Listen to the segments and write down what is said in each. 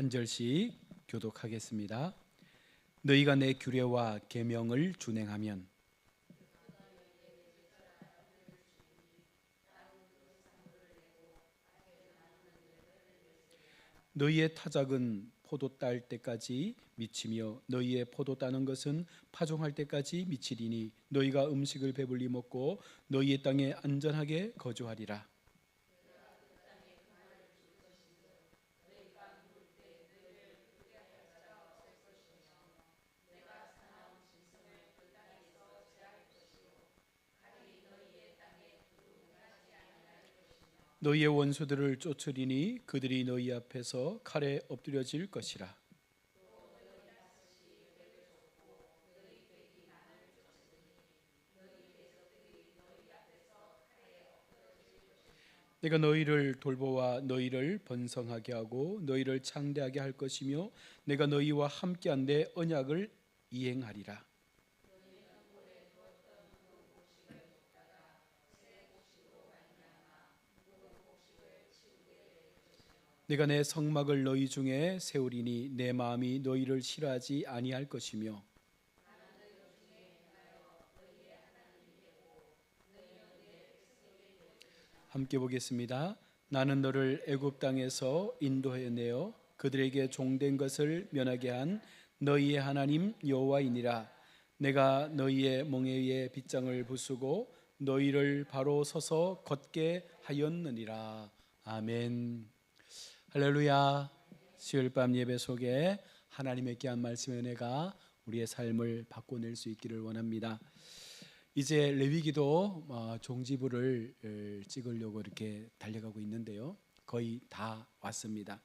한 절씩 교독하겠습니다. 너희가 내 규례와 계명을 준행하면 너희의 타작은 포도 딸 때까지 미치며 너희의 포도 따는 것은 파종할 때까지 미치리니 너희가 음식을 배불리 먹고 너희의 땅에 안전하게 거주하리라. 너희의 원수들을 쫓으리니 그들이 너희 앞에서 칼에 엎드려질 것이라. 내가 너희를 돌보아 너희를 번성하게 하고 너희를 창대하게 할 것이며 내가 너희와 함께한 내 언약을 이행하리라. 내가 내 성막을 너희 중에 세우리니 내 마음이 너희를 싫어하지 아니할 것이며 함께 보겠습니다. 나는 너를 애굽 땅에서 인도해내어 그들에게 종된 것을 면하게 한 너희의 하나님 여호와이니라. 내가 너희의 멍에 위에 빗장을 부수고 너희를 바로 서서 걷게 하였느니라. 아멘. 할렐루야. 수요일 밤 예배 속에 하나님의 귀한 말씀의 은혜가 우리의 삶을 바꿔낼 수 있기를 원합니다. 이제 레위기도 종지부를 찍으려고 이렇게 달려가고 있는데요. 거의 다 왔습니다.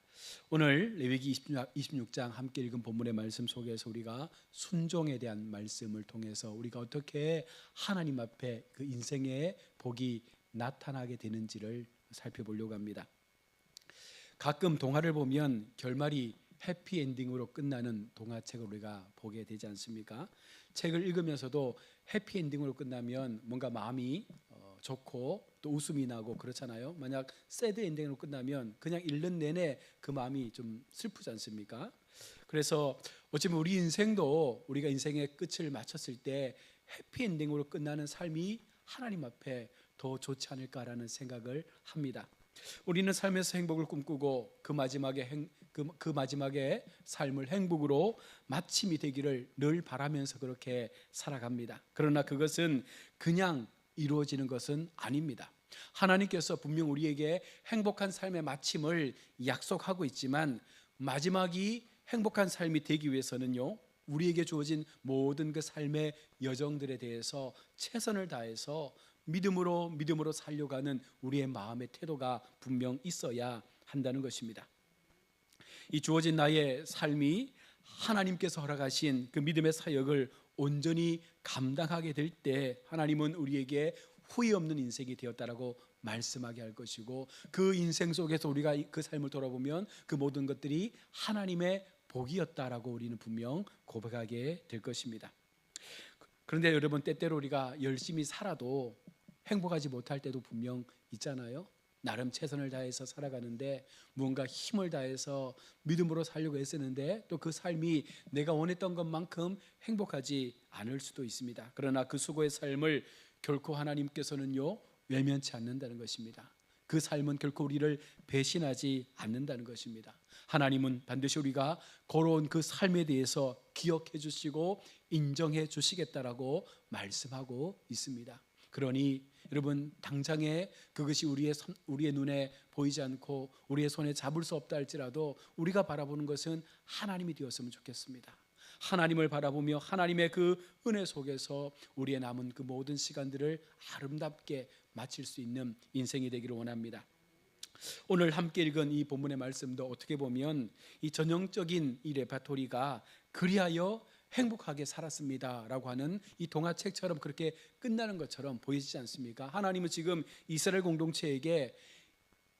오늘 레위기 26장 함께 읽은 본문의 말씀 속에서 우리가 순종에 대한 말씀을 통해서 우리가 어떻게 하나님 앞에 그 인생의 복이 나타나게 되는지를 살펴보려고 합니다. 가끔 동화를 보면 결말이 해피엔딩으로 끝나는 동화책을 우리가 보게 되지 않습니까? 책을 읽으면서도 해피엔딩으로 끝나면 뭔가 마음이 좋고 또 웃음이 나고 그렇잖아요. 만약 새드 엔딩으로 끝나면 그냥 읽는 내내 그 마음이 좀 슬프지 않습니까? 그래서 어쩌면 우리 인생도 우리가 인생의 끝을 마쳤을 때 해피엔딩으로 끝나는 삶이 하나님 앞에 더 좋지 않을까라는 생각을 합니다. 우리는 삶에서 행복을 꿈꾸고 그 마지막에 삶을 행복으로 마침이 되기를 늘 바라면서 그렇게 살아갑니다. 그러나 그것은 그냥 이루어지는 것은 아닙니다. 하나님께서 분명 우리에게 행복한 삶의 마침을 약속하고 있지만 마지막이 행복한 삶이 되기 위해서는요, 우리에게 주어진 모든 그 삶의 여정들에 대해서 최선을 다해서 믿음으로 살려가는 우리의 마음의 태도가 분명 있어야 한다는 것입니다. 이 주어진 나의 삶이 하나님께서 허락하신 그 믿음의 사역을 온전히 감당하게 될 때 하나님은 우리에게 후회 없는 인생이 되었다라고 말씀하게 할 것이고, 그 인생 속에서 우리가 그 삶을 돌아보면 그 모든 것들이 하나님의 복이었다라고 우리는 분명 고백하게 될 것입니다. 그런데 여러분, 때때로 우리가 열심히 살아도 행복하지 못할 때도 분명 있잖아요. 나름 최선을 다해서 살아가는데 무언가 힘을 다해서 믿음으로 살려고 애쓰는데 또 그 삶이 내가 원했던 것만큼 행복하지 않을 수도 있습니다. 그러나 그 수고의 삶을 결코 하나님께서는요 외면치 않는다는 것입니다. 그 삶은 결코 우리를 배신하지 않는다는 것입니다. 하나님은 반드시 우리가 걸어온 그 삶에 대해서 기억해 주시고 인정해 주시겠다라고 말씀하고 있습니다. 그러니 여러분, 당장에 그것이 우리의 눈에 보이지 않고 우리의 손에 잡을 수 없다 할지라도 우리가 바라보는 것은 하나님이 되었으면 좋겠습니다. 하나님을 바라보며 하나님의 그 은혜 속에서 우리의 남은 그 모든 시간들을 아름답게 마칠 수 있는 인생이 되기를 원합니다. 오늘 함께 읽은 이 본문의 말씀도 어떻게 보면 이 전형적인 이 레파토리가 그리하여 행복하게 살았습니다 라고 하는 이 동화책처럼 그렇게 끝나는 것처럼 보이지 않습니까? 하나님은 지금 이스라엘 공동체에게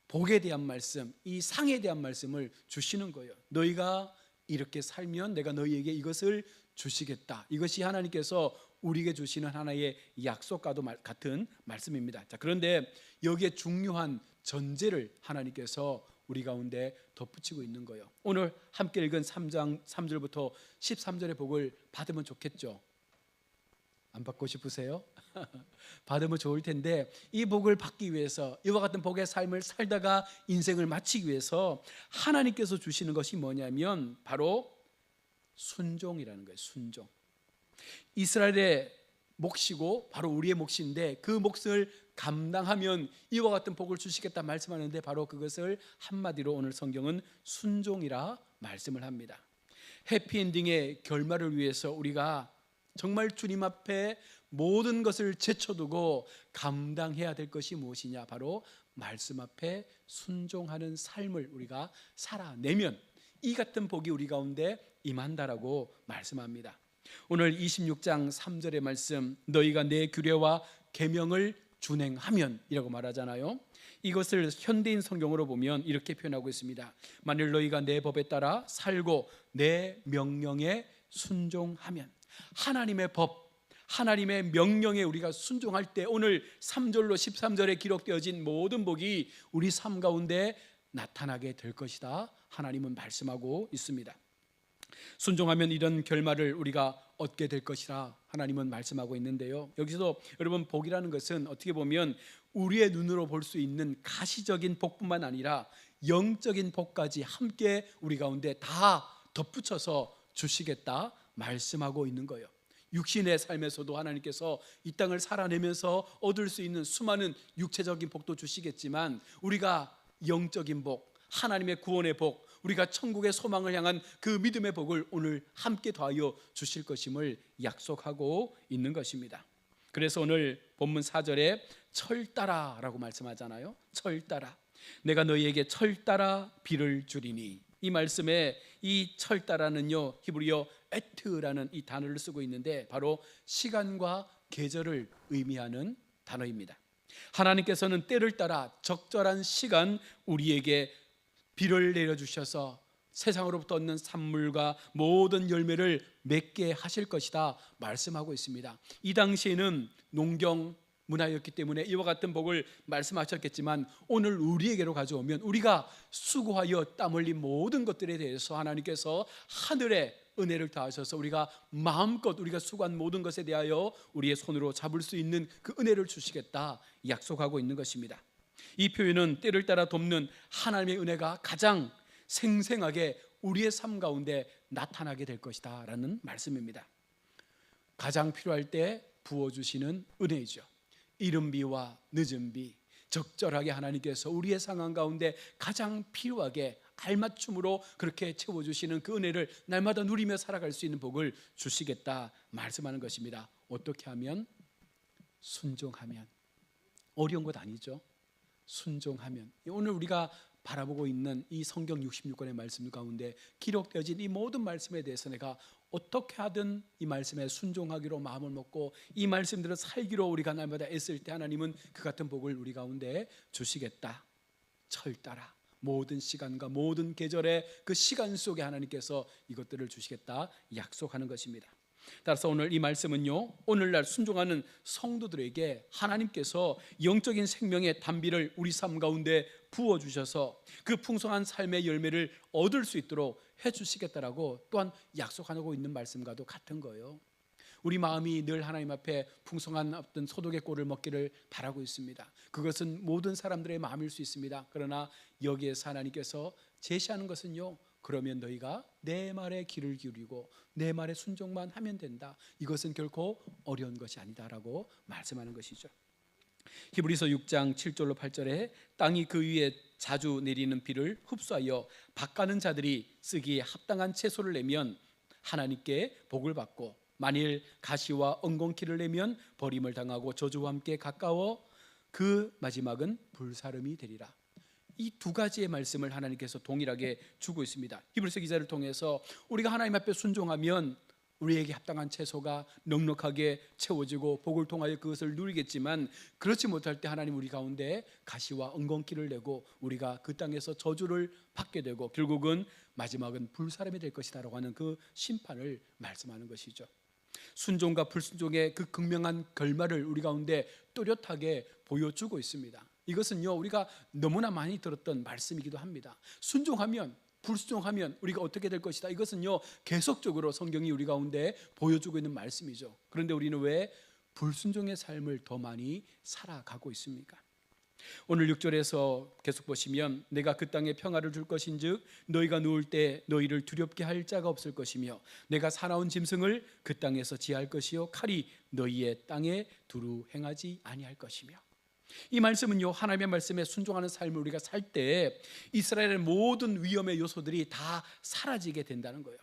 복에 대한 말씀, 이 상에 대한 말씀을 주시는 거예요. 너희가 이렇게 살면 내가 너희에게 이것을 주시겠다. 이것이 하나님께서 우리에게 주시는 하나의 약속과도 같은 말씀입니다. 자, 그런데 여기에 중요한 전제를 하나님께서 우리 가운데 덧붙이고 있는 거예요. 오늘 함께 읽은 3장 3절부터 13절의 복을 받으면 좋겠죠? 안 받고 싶으세요? 받으면 좋을 텐데, 이 복을 받기 위해서, 이와 같은 복의 삶을 살다가 인생을 마치기 위해서 하나님께서 주시는 것이 뭐냐면 바로 순종이라는 거예요. 순종. 이스라엘의 몫이고 바로 우리의 몫인데, 그 몫을 감당하면 이와 같은 복을 주시겠다 말씀하는데, 바로 그것을 한마디로 오늘 성경은 순종이라 말씀을 합니다. 해피엔딩의 결말을 위해서 우리가 정말 주님 앞에 모든 것을 제쳐두고 감당해야 될 것이 무엇이냐? 바로 말씀 앞에 순종하는 삶을 우리가 살아내면 이 같은 복이 우리 가운데 임한다라고 말씀합니다. 오늘 26장 3절의 말씀, 너희가 내 규례와 계명을 준행하면 이라고 말하잖아요. 이것을 현대인 성경으로 보면 이렇게 표현하고 있습니다. 만일 너희가 내 법에 따라 살고 내 명령에 순종하면, 하나님의 법, 하나님의 명령에 우리가 순종할 때 오늘 3절로 13절에 기록되어진 모든 복이 우리 삶 가운데 나타나게 될 것이다, 하나님은 말씀하고 있습니다. 순종하면 이런 결말을 우리가 얻게 될 것이라 하나님은 말씀하고 있는데요, 여기서 여러분, 복이라는 것은 어떻게 보면 우리의 눈으로 볼 수 있는 가시적인 복뿐만 아니라 영적인 복까지 함께 우리 가운데 다 덧붙여서 주시겠다 말씀하고 있는 거예요. 육신의 삶에서도 하나님께서 이 땅을 살아내면서 얻을 수 있는 수많은 육체적인 복도 주시겠지만, 우리가 영적인 복, 하나님의 구원의 복, 우리가 천국의 소망을 향한 그 믿음의 복을 오늘 함께 더하여 주실 것임을 약속하고 있는 것입니다. 그래서 오늘 본문 4절에 철 따라 라고 말씀하잖아요. 철 따라, 내가 너희에게 철 따라 비를 주리니, 이 말씀에 이 철 따라는요, 히브리어 에트라는 이 단어를 쓰고 있는데 바로 시간과 계절을 의미하는 단어입니다. 하나님께서는 때를 따라 적절한 시간 우리에게 비를 내려주셔서 세상으로부터 얻는 산물과 모든 열매를 맺게 하실 것이다 말씀하고 있습니다. 이 당시에는 농경 문화였기 때문에 이와 같은 복을 말씀하셨겠지만, 오늘 우리에게로 가져오면 우리가 수고하여 땀 흘린 모든 것들에 대해서 하나님께서 하늘의 은혜를 더하셔서 우리가 마음껏 우리가 수고한 모든 것에 대하여 우리의 손으로 잡을 수 있는 그 은혜를 주시겠다 약속하고 있는 것입니다. 이 표현은 때를 따라 돕는 하나님의 은혜가 가장 생생하게 우리의 삶 가운데 나타나게 될 것이다 라는 말씀입니다. 가장 필요할 때 부어주시는 은혜이죠. 이른 비와 늦은 비, 적절하게 하나님께서 우리의 상황 가운데 가장 필요하게 알맞춤으로 그렇게 채워주시는 그 은혜를 날마다 누리며 살아갈 수 있는 복을 주시겠다 말씀하는 것입니다. 어떻게 하면? 순종하면. 어려운 것 아니죠. 순종하면. 오늘 우리가 바라보고 있는 이 성경 66권의 말씀 가운데 기록되어진 이 모든 말씀에 대해서 내가 어떻게 하든 이 말씀에 순종하기로 마음을 먹고 이 말씀대로 살기로 우리가 날마다 애쓸 때 하나님은 그 같은 복을 우리 가운데 주시겠다. 철 따라 모든 시간과 모든 계절의 그 시간 속에 하나님께서 이것들을 주시겠다 약속하는 것입니다. 따라서 오늘 이 말씀은요, 오늘날 순종하는 성도들에게 하나님께서 영적인 생명의 단비를 우리 삶 가운데 부어주셔서 그 풍성한 삶의 열매를 얻을 수 있도록 해주시겠다라고 또한 약속하고 있는 말씀과도 같은 거예요. 우리 마음이 늘 하나님 앞에 풍성한 어떤 소득의 꼴을 먹기를 바라고 있습니다. 그것은 모든 사람들의 마음일 수 있습니다. 그러나 여기에서 하나님께서 제시하는 것은요, 그러면 너희가 내 말에 귀를 기울이고 내 말에 순종만 하면 된다. 이것은 결코 어려운 것이 아니다라고 말씀하는 것이죠. 히브리서 6장 7절로 8절에 땅이 그 위에 자주 내리는 비를 흡수하여 밭가는 자들이 쓰기에 합당한 채소를 내면 하나님께 복을 받고, 만일 가시와 엉겅퀴를 내면 버림을 당하고 저주와 함께 가까워 그 마지막은 불사름이 되리라. 이 두 가지의 말씀을 하나님께서 동일하게 주고 있습니다. 히브리서 기자를 통해서 우리가 하나님 앞에 순종하면 우리에게 합당한 채소가 넉넉하게 채워지고 복을 통하여 그것을 누리겠지만, 그렇지 못할 때 하나님 우리 가운데 가시와 엉겅퀴를 내고 우리가 그 땅에서 저주를 받게 되고 결국은 마지막은 불사람이 될 것이다라고 하는 그 심판을 말씀하는 것이죠. 순종과 불순종의 그 극명한 결말을 우리 가운데 또렷하게 보여주고 있습니다. 이것은요 우리가 너무나 많이 들었던 말씀이기도 합니다. 순종하면, 불순종하면 우리가 어떻게 될 것이다. 이것은요 계속적으로 성경이 우리 가운데 보여주고 있는 말씀이죠. 그런데 우리는 왜 불순종의 삶을 더 많이 살아가고 있습니까? 오늘 6절에서 계속 보시면 내가 그 땅에 평화를 줄 것인즉 너희가 누울 때 너희를 두렵게 할 자가 없을 것이며 내가 사나운 짐승을 그 땅에서 지할 것이요 칼이 너희의 땅에 두루 행하지 아니할 것이며. 이 말씀은요 하나님의 말씀에 순종하는 삶을 우리가 살 때 이스라엘의 모든 위험의 요소들이 다 사라지게 된다는 거예요.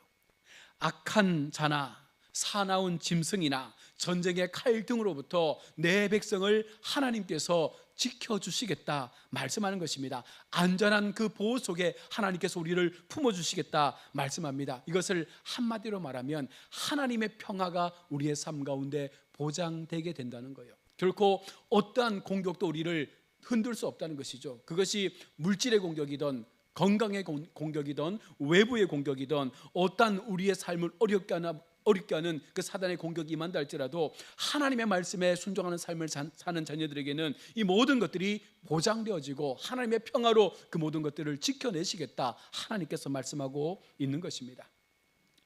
악한 자나 사나운 짐승이나 전쟁의 칼 등으로부터 내 백성을 하나님께서 지켜주시겠다 말씀하는 것입니다. 안전한 그 보호 속에 하나님께서 우리를 품어주시겠다 말씀합니다. 이것을 한마디로 말하면 하나님의 평화가 우리의 삶 가운데 보장되게 된다는 거예요. 결코 어떠한 공격도 우리를 흔들 수 없다는 것이죠. 그것이 물질의 공격이든 건강의 공격이든 외부의 공격이든 어떠한 우리의 삶을 어렵게 하는 그 사단의 공격이 임한다 할지라도 하나님의 말씀에 순종하는 삶을 사는 자녀들에게는 이 모든 것들이 보장되어지고 하나님의 평화로 그 모든 것들을 지켜내시겠다 하나님께서 말씀하고 있는 것입니다.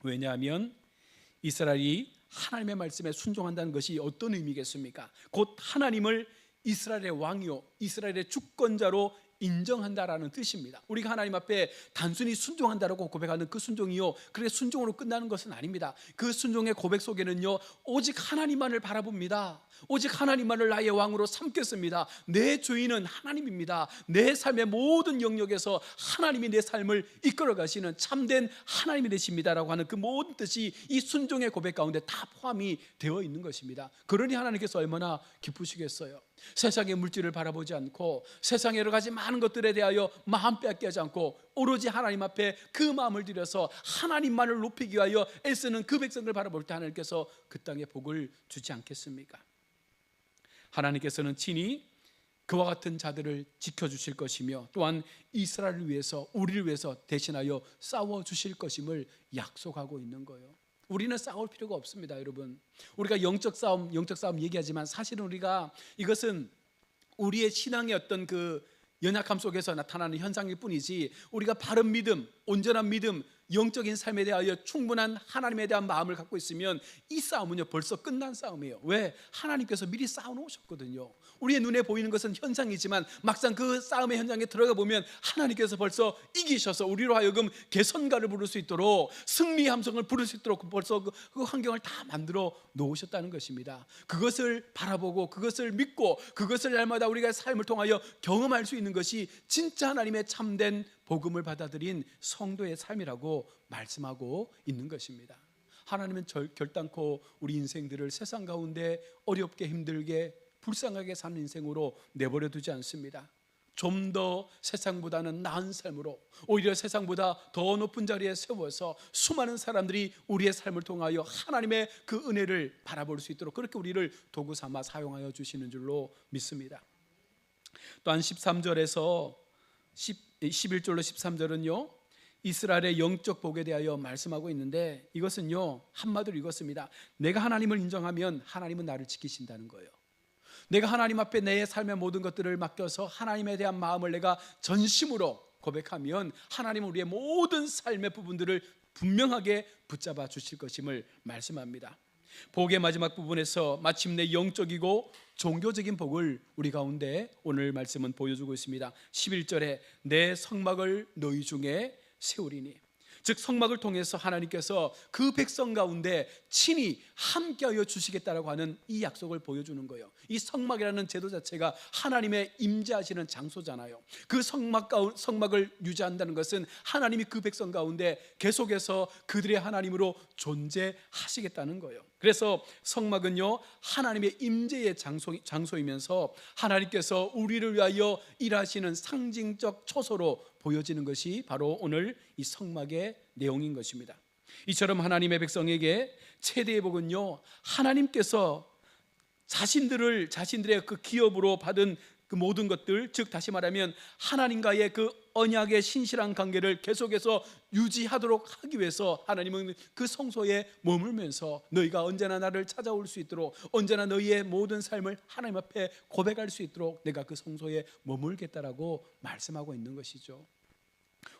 왜냐하면 이스라엘이 하나님의 말씀에 순종한다는 것이 어떤 의미겠습니까? 곧 하나님을 이스라엘의 왕이요 이스라엘의 주권자로 인정한다라는 뜻입니다. 우리가 하나님 앞에 단순히 순종한다라고 고백하는 그 순종이요 그렇게 순종으로 끝나는 것은 아닙니다. 그 순종의 고백 속에는요 오직 하나님만을 바라봅니다. 오직 하나님만을 나의 왕으로 삼겠습니다. 내 주인은 하나님입니다. 내 삶의 모든 영역에서 하나님이 내 삶을 이끌어 가시는 참된 하나님이 되십니다라고 하는 그 모든 뜻이 이 순종의 고백 가운데 다 포함이 되어 있는 것입니다. 그러니 하나님께서 얼마나 기쁘시겠어요. 세상의 물질을 바라보지 않고 세상의 여러 가지 많은 것들에 대하여 마음 빼앗기지 않고 오로지 하나님 앞에 그 마음을 들여서 하나님만을 높이기 위하여 애쓰는 그 백성을 바라볼 때 하나님께서 그 땅에 복을 주지 않겠습니까? 하나님께서는 친히 그와 같은 자들을 지켜주실 것이며 또한 이스라엘을 위해서 우리를 위해서 대신하여 싸워주실 것임을 약속하고 있는 거예요. 우리는 싸울 필요가 없습니다. 여러분, 우리가 영적 싸움 얘기하지만 사실은 우리가 이것은 우리의 신앙의 어떤 그 연약함 속에서 나타나는 현상일 뿐이지 우리가 바른 믿음, 온전한 믿음, 영적인 삶에 대하여 충분한 하나님에 대한 마음을 갖고 있으면 이 싸움은요 벌써 끝난 싸움이에요. 왜? 하나님께서 미리 싸워놓으셨거든요. 우리의 눈에 보이는 것은 현상이지만 막상 그 싸움의 현장에 들어가 보면 하나님께서 벌써 이기셔서 우리로 하여금 개선가를 부를 수 있도록 승리 함성을 부를 수 있도록 벌써 그 환경을 다 만들어 놓으셨다는 것입니다. 그것을 바라보고 그것을 믿고 그것을 날마다 우리가 삶을 통하여 경험할 수 있는 것이 진짜 하나님의 참된 복음을 받아들인 성도의 삶이라고 말씀하고 있는 것입니다. 하나님은 결단코 우리 인생들을 세상 가운데 어렵게 힘들게 불쌍하게 사는 인생으로 내버려 두지 않습니다. 좀 더 세상보다는 나은 삶으로 오히려 세상보다 더 높은 자리에 세워서 수많은 사람들이 우리의 삶을 통하여 하나님의 그 은혜를 바라볼 수 있도록 그렇게 우리를 도구 삼아 사용하여 주시는 줄로 믿습니다. 또한 13절에서 11절로 13절은요 이스라엘의 영적 복에 대하여 말씀하고 있는데 이것은요 한마디로 이것입니다. 내가 하나님을 인정하면 하나님은 나를 지키신다는 거예요. 내가 하나님 앞에 내 삶의 모든 것들을 맡겨서 하나님에 대한 마음을 내가 전심으로 고백하면 하나님은 우리의 모든 삶의 부분들을 분명하게 붙잡아 주실 것임을 말씀합니다. 복의 마지막 부분에서 마침내 영적이고 종교적인 복을 우리 가운데 오늘 말씀은 보여주고 있습니다. 11절에 내 성막을 너희 중에 세우리니, 즉 성막을 통해서 하나님께서 그 백성 가운데 친히 함께하여 주시겠다라고 하는 이 약속을 보여주는 거예요. 이 성막이라는 제도 자체가 하나님의 임재하시는 장소잖아요. 그 성막을 유지한다는 것은 하나님이 그 백성 가운데 계속해서 그들의 하나님으로 존재하시겠다는 거예요. 그래서 성막은요 하나님의 임재의 장소이면서 하나님께서 우리를 위하여 일하시는 상징적 초소로 보여지는 것이 바로 오늘 이 성막의 내용인 것입니다. 이처럼 하나님의 백성에게 최대의 복은요 하나님께서 자신들의 그 기업으로 받은 그 모든 것들, 즉 다시 말하면 하나님과의 그 언약의 신실한 관계를 계속해서 유지하도록 하기 위해서 하나님은 그 성소에 머물면서 너희가 언제나 나를 찾아올 수 있도록, 언제나 너희의 모든 삶을 하나님 앞에 고백할 수 있도록 내가 그 성소에 머물겠다라고 말씀하고 있는 것이죠.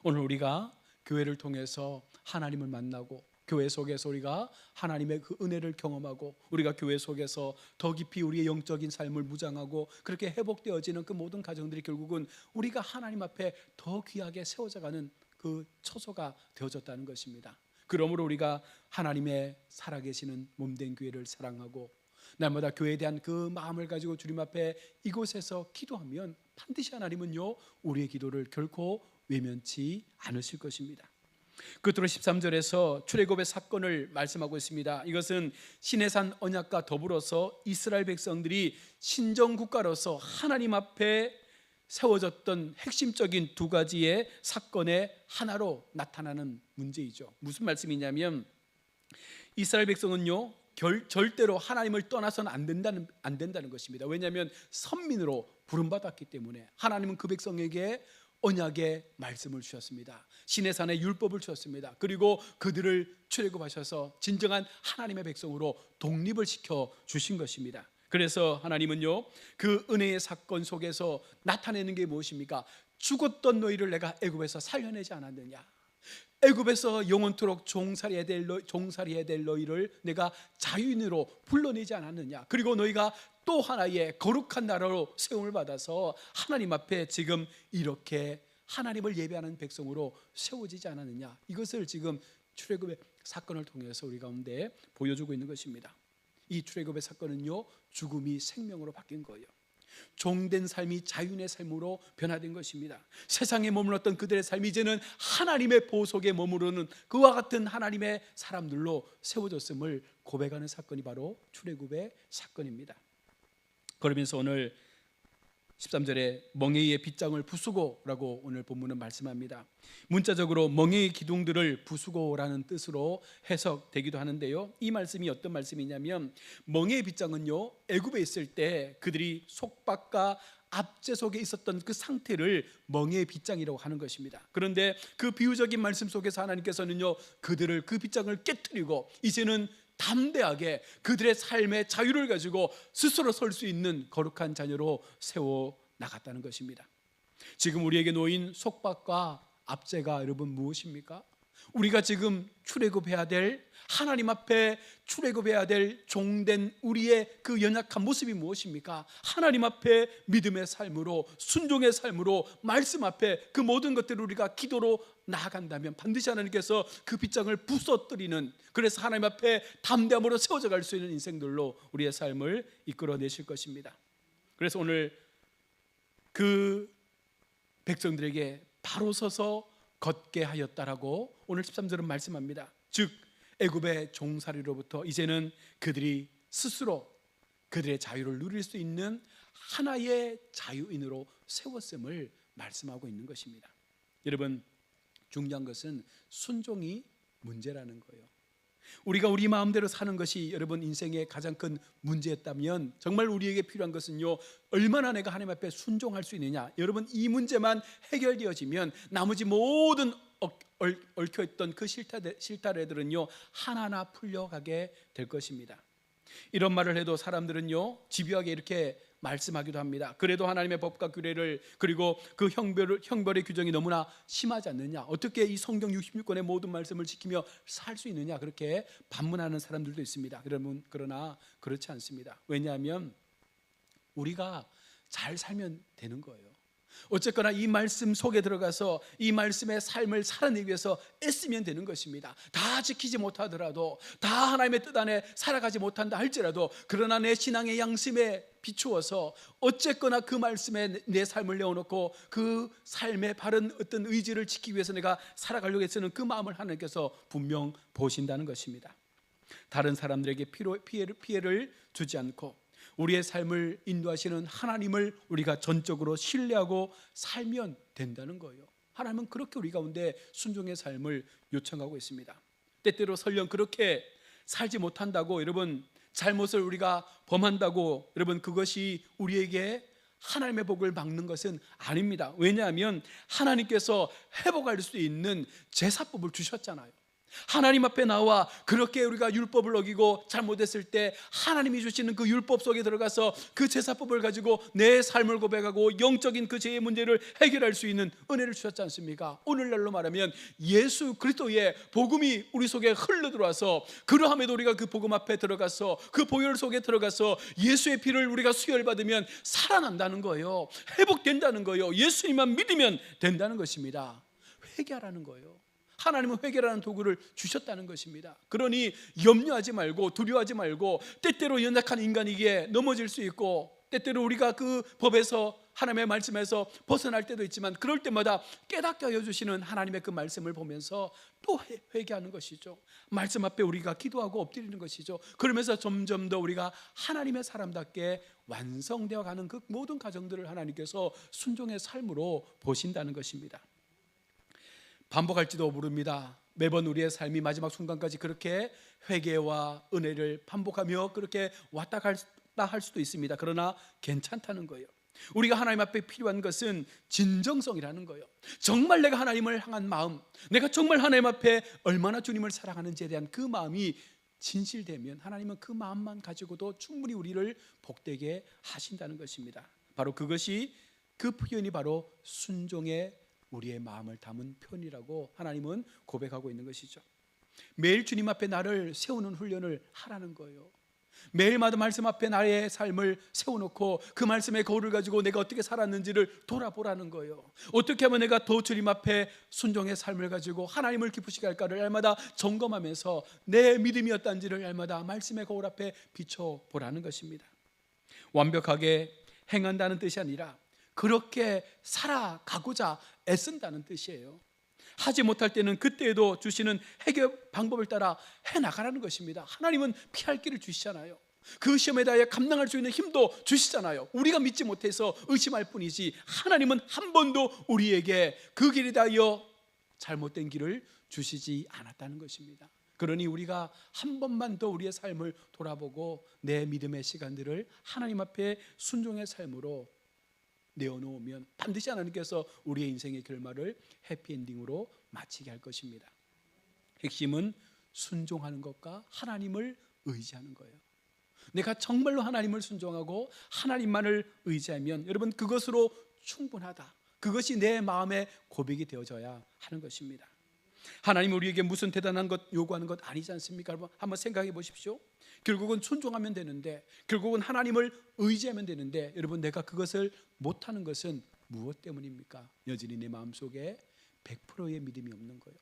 오늘 우리가 교회를 통해서 하나님을 만나고 교회 속에서 우리가 하나님의 그 은혜를 경험하고 우리가 교회 속에서 더 깊이 우리의 영적인 삶을 무장하고 그렇게 회복되어지는 그 모든 가정들이 결국은 우리가 하나님 앞에 더 귀하게 세워져가는 그 처소가 되어졌다는 것입니다. 그러므로 우리가 하나님의 살아계시는 몸된 교회를 사랑하고 날마다 교회에 대한 그 마음을 가지고 주님 앞에 이곳에서 기도하면 반드시 하나님은요 우리의 기도를 결코 외면치 않으실 것입니다. 끝으로 13절에서 출애굽의 사건을 말씀하고 있습니다. 이것은 시내산 언약과 더불어서 이스라엘 백성들이 신정국가로서 하나님 앞에 세워졌던 핵심적인 두 가지의 사건의 하나로 나타나는 문제이죠. 무슨 말씀이냐면 이스라엘 백성은요 절대로 하나님을 떠나서는 안 된다는 것입니다. 왜냐하면 선민으로 부름받았기 때문에 하나님은 그 백성에게 언약의 말씀을 주셨습니다. 시내산의 율법을 주셨습니다. 그리고 그들을 출애굽하셔서 진정한 하나님의 백성으로 독립을 시켜 주신 것입니다. 그래서 하나님은요 그 은혜의 사건 속에서 나타내는 게 무엇입니까? 죽었던 너희를 내가 애굽에서 살려내지 않았느냐, 애굽에서 영원토록 종살이해야 될 너희를 내가 자유인으로 불러내지 않았느냐, 그리고 너희가 또 하나의 거룩한 나라로 세움을 받아서 하나님 앞에 지금 이렇게 하나님을 예배하는 백성으로 세워지지 않았느냐, 이것을 지금 출애굽의 사건을 통해서 우리 가운데 보여주고 있는 것입니다. 이 출애굽의 사건은요 죽음이 생명으로 바뀐 거예요. 종된 삶이 자유인의 삶으로 변화된 것입니다. 세상에 머물렀던 그들의 삶이 이제는 하나님의 보석에 머무르는 그와 같은 하나님의 사람들로 세워졌음을 고백하는 사건이 바로 출애굽의 사건입니다. 그러면서 오늘 13절에 멍에의 빗장을 부수고라고 오늘 본문은 말씀합니다. 문자적으로 멍에의 기둥들을 부수고라는 뜻으로 해석되기도 하는데요, 이 말씀이 어떤 말씀이냐면 멍에의 빗장은요 애굽에 있을 때 그들이 속박과 압제 속에 있었던 그 상태를 멍에의 빗장이라고 하는 것입니다. 그런데 그 비유적인 말씀 속에서 하나님께서는요 그들을 그 빗장을 깨트리고 이제는 담대하게 그들의 삶의 자유를 가지고 스스로 설 수 있는 거룩한 자녀로 세워 나갔다는 것입니다. 지금 우리에게 놓인 속박과 압제가 여러분 무엇입니까? 우리가 지금 출애굽해야 될, 하나님 앞에 출애굽해야 될 종된 우리의 그 연약한 모습이 무엇입니까? 하나님 앞에 믿음의 삶으로, 순종의 삶으로, 말씀 앞에 그 모든 것들을 우리가 기도로 나아간다면 반드시 하나님께서 그 빗장을 부서뜨리는, 그래서 하나님 앞에 담대함으로 세워져 갈 수 있는 인생들로 우리의 삶을 이끌어내실 것입니다. 그래서 오늘 그 백성들에게 바로 서서 걷게 하였다라고 오늘 13절은 말씀합니다. 즉 애굽의 종살이로부터 이제는 그들이 스스로 그들의 자유를 누릴 수 있는 하나의 자유인으로 세웠음을 말씀하고 있는 것입니다. 여러분, 중요한 것은 순종이 문제라는 거예요. 우리가 우리 마음대로 사는 것이 여러분 인생의 가장 큰 문제였다면 정말 우리에게 필요한 것은요 얼마나 내가 하나님 앞에 순종할 수 있느냐. 여러분, 이 문제만 해결되어지면 나머지 모든 얽혀있던 그 실타래들은요 하나하나 풀려가게 될 것입니다. 이런 말을 해도 사람들은요 집요하게 이렇게 말씀하기도 합니다. 그래도 하나님의 법과 규례를, 그리고 그 형벌의 규정이 너무나 심하지 않느냐, 어떻게 이 성경 66권의 모든 말씀을 지키며 살 수 있느냐, 그렇게 반문하는 사람들도 있습니다. 그러나 그렇지 않습니다. 왜냐하면 우리가 잘 살면 되는 거예요. 어쨌거나 이 말씀 속에 들어가서 이 말씀의 삶을 살아내기 위해서 애쓰면 되는 것입니다. 다 지키지 못하더라도, 다 하나님의 뜻 안에 살아가지 못한다 할지라도, 그러나 내 신앙의 양심에 비추어서 어쨌거나 그 말씀에 내 삶을 내어놓고 그 삶의 바른 어떤 의지를 지키기 위해서 내가 살아가려고 애쓰는 그 마음을 하나님께서 분명 보신다는 것입니다. 다른 사람들에게 피해를 주지 않고 우리의 삶을 인도하시는 하나님을 우리가 전적으로 신뢰하고 살면 된다는 거예요. 하나님은 그렇게 우리 가운데 순종의 삶을 요청하고 있습니다. 때때로 설령 그렇게 살지 못한다고 여러분, 잘못을 우리가 범한다고 여러분 그것이 우리에게 하나님의 복을 막는 것은 아닙니다. 왜냐하면 하나님께서 회복할 수 있는 제사법을 주셨잖아요. 하나님 앞에 나와 그렇게 우리가 율법을 어기고 잘못했을 때 하나님이 주시는 그 율법 속에 들어가서 그 제사법을 가지고 내 삶을 고백하고 영적인 그 죄의 문제를 해결할 수 있는 은혜를 주셨지 않습니까? 오늘날로 말하면 예수 그리스도의 복음이 우리 속에 흘러 들어와서 그러함에도 우리가 그 복음 앞에 들어가서 그 보혈 속에 들어가서 예수의 피를 우리가 수혈받으면 살아난다는 거예요. 회복된다는 거예요. 예수님만 믿으면 된다는 것입니다. 회개하라는 거예요. 하나님은 회개라는 도구를 주셨다는 것입니다. 그러니 염려하지 말고 두려워하지 말고, 때때로 연약한 인간이기에 넘어질 수 있고 때때로 우리가 그 법에서 하나님의 말씀에서 벗어날 때도 있지만, 그럴 때마다 깨닫게 하여 주시는 하나님의 그 말씀을 보면서 또 회개하는 것이죠. 말씀 앞에 우리가 기도하고 엎드리는 것이죠. 그러면서 점점 더 우리가 하나님의 사람답게 완성되어 가는 그 모든 과정들을 하나님께서 순종의 삶으로 보신다는 것입니다. 반복할지도 모릅니다. 매번 우리의 삶이 마지막 순간까지 그렇게 회개와 은혜를 반복하며 그렇게 왔다 갔다 할 수도 있습니다. 그러나 괜찮다는 거예요. 우리가 하나님 앞에 필요한 것은 진정성이라는 거예요. 정말 내가 하나님을 향한 마음, 내가 정말 하나님 앞에 얼마나 주님을 사랑하는지에 대한 그 마음이 진실되면 하나님은 그 마음만 가지고도 충분히 우리를 복되게 하신다는 것입니다. 바로 그것이, 그 표현이 바로 순종의 우리의 마음을 담은 표현이라고 하나님은 고백하고 있는 것이죠. 매일 주님 앞에 나를 세우는 훈련을 하라는 거예요. 매일마다 말씀 앞에 나의 삶을 세워놓고 그 말씀의 거울을 가지고 내가 어떻게 살았는지를 돌아보라는 거예요. 어떻게 하면 내가 더 주님 앞에 순종의 삶을 가지고 하나님을 기쁘시게 할까를 날마다 점검하면서 내 믿음이 어떤지를 날마다 말씀의 거울 앞에 비춰보라는 것입니다. 완벽하게 행한다는 뜻이 아니라 그렇게 살아가고자 애쓴다는 뜻이에요. 하지 못할 때는 그때에도 주시는 해결 방법을 따라 해나가라는 것입니다. 하나님은 피할 길을 주시잖아요. 그 시험에 대하여 감당할 수 있는 힘도 주시잖아요. 우리가 믿지 못해서 의심할 뿐이지 하나님은 한 번도 우리에게 그 길에 대하여 잘못된 길을 주시지 않았다는 것입니다. 그러니 우리가 한 번만 더 우리의 삶을 돌아보고 내 믿음의 시간들을 하나님 앞에 순종의 삶으로 내어놓으면 반드시 하나님께서 우리의 인생의 결말을 해피엔딩으로 마치게 할 것입니다. 핵심은 순종하는 것과 하나님을 의지하는 거예요. 내가 정말로 하나님을 순종하고 하나님만을 의지하면 여러분 그것으로 충분하다. 그것이 내 마음의 고백이 되어져야 하는 것입니다. 하나님 우리에게 무슨 대단한 것 요구하는 것 아니지 않습니까? 여러분 한번 생각해 보십시오. 결국은 순종하면 되는데, 결국은 하나님을 의지하면 되는데, 여러분 내가 그것을 못하는 것은 무엇 때문입니까? 여전히 내 마음속에 100%의 믿음이 없는 거예요.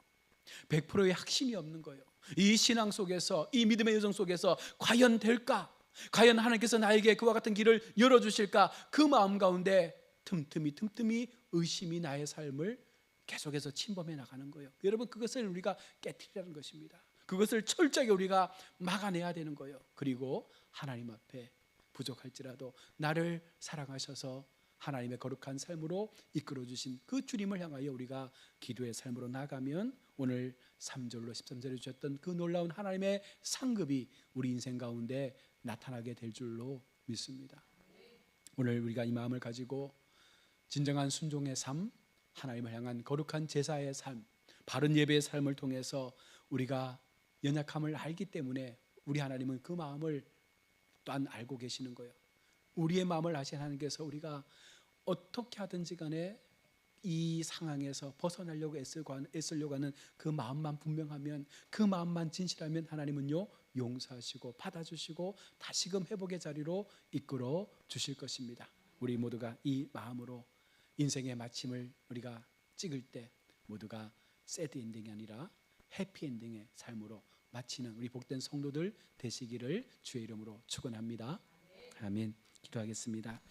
100%의 확신이 없는 거예요. 이 신앙 속에서, 이 믿음의 여정 속에서 과연 될까? 과연 하나님께서 나에게 그와 같은 길을 열어주실까? 그 마음 가운데 틈틈이 의심이 나의 삶을 계속해서 침범해 나가는 거예요. 여러분 그것을 우리가 깨트리라는 것입니다. 그것을 철저하게 우리가 막아내야 되는 거예요. 그리고 하나님 앞에 부족할지라도 나를 사랑하셔서 하나님의 거룩한 삶으로 이끌어주신 그 주님을 향하여 우리가 기도의 삶으로 나가면 오늘 3절로 13절에 주셨던 그 놀라운 하나님의 상급이 우리 인생 가운데 나타나게 될 줄로 믿습니다. 오늘 우리가 이 마음을 가지고 진정한 순종의 삶, 하나님을 향한 거룩한 제사의 삶, 바른 예배의 삶을 통해서 우리가 연약함을 알기 때문에 우리 하나님은 그 마음을 또한 알고 계시는 거예요. 우리의 마음을 아신 하나님께서 우리가 어떻게 하든지 간에 이 상황에서 벗어나려고 애쓰려고 하는 그 마음만 분명하면, 그 마음만 진실하면 하나님은요 용서하시고 받아주시고 다시금 회복의 자리로 이끌어 주실 것입니다. 우리 모두가 이 마음으로 인생의 마침을 우리가 찍을 때 모두가 새드 엔딩이 아니라 해피 엔딩의 삶으로 마치는 우리 복된 성도들 되시기를 주의 이름으로 축원합니다. 아멘. 기도하겠습니다.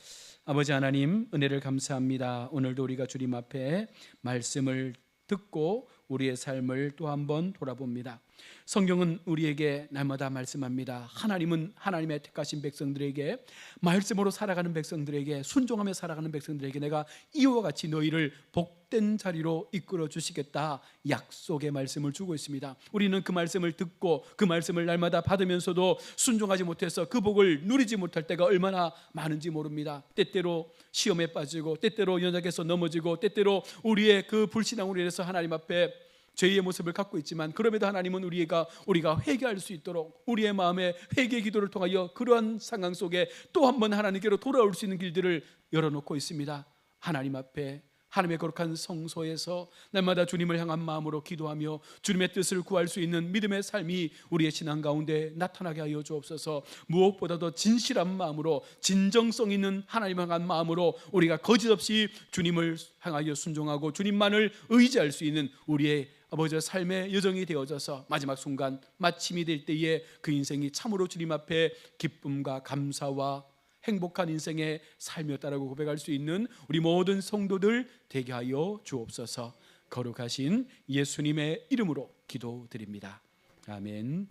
아버지 하나님 은혜를 감사합니다. 오늘도 우리가 주님 앞에 말씀을 듣고 우리의 삶을 또 한번 돌아봅니다. 성경은 우리에게 날마다 말씀합니다. 하나님은 하나님의 택하신 백성들에게, 말씀으로 살아가는 백성들에게, 순종하며 살아가는 백성들에게 내가 이와 같이 너희를 복된 자리로 이끌어 주시겠다 약속의 말씀을 주고 있습니다. 우리는 그 말씀을 듣고 그 말씀을 날마다 받으면서도 순종하지 못해서 그 복을 누리지 못할 때가 얼마나 많은지 모릅니다. 때때로 시험에 빠지고, 때때로 연약해서 넘어지고, 때때로 우리의 그 불신앙으로 인해서 하나님 앞에 죄의 모습을 갖고 있지만, 그럼에도 하나님은 우리가 회개할 수 있도록 우리의 마음에 회개 기도를 통하여 그러한 상황 속에 또 한 번 하나님께로 돌아올 수 있는 길들을 열어놓고 있습니다. 하나님 앞에, 하나님의 거룩한 성소에서 날마다 주님을 향한 마음으로 기도하며 주님의 뜻을 구할 수 있는 믿음의 삶이 우리의 신앙 가운데 나타나게 하여 주옵소서. 무엇보다도 진실한 마음으로, 진정성 있는 하나님을 향한 마음으로 우리가 거짓없이 주님을 향하여 순종하고 주님만을 의지할 수 있는 우리의 아버지의 삶의 여정이 되어져서 마지막 순간 마침이 될 때에 그 인생이 참으로 주님 앞에 기쁨과 감사와 행복한 인생의 삶이었다라고 고백할 수 있는 우리 모든 성도들 되게 하여 주옵소서. 거룩하신 예수님의 이름으로 기도드립니다. 아멘.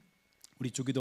우리 주기도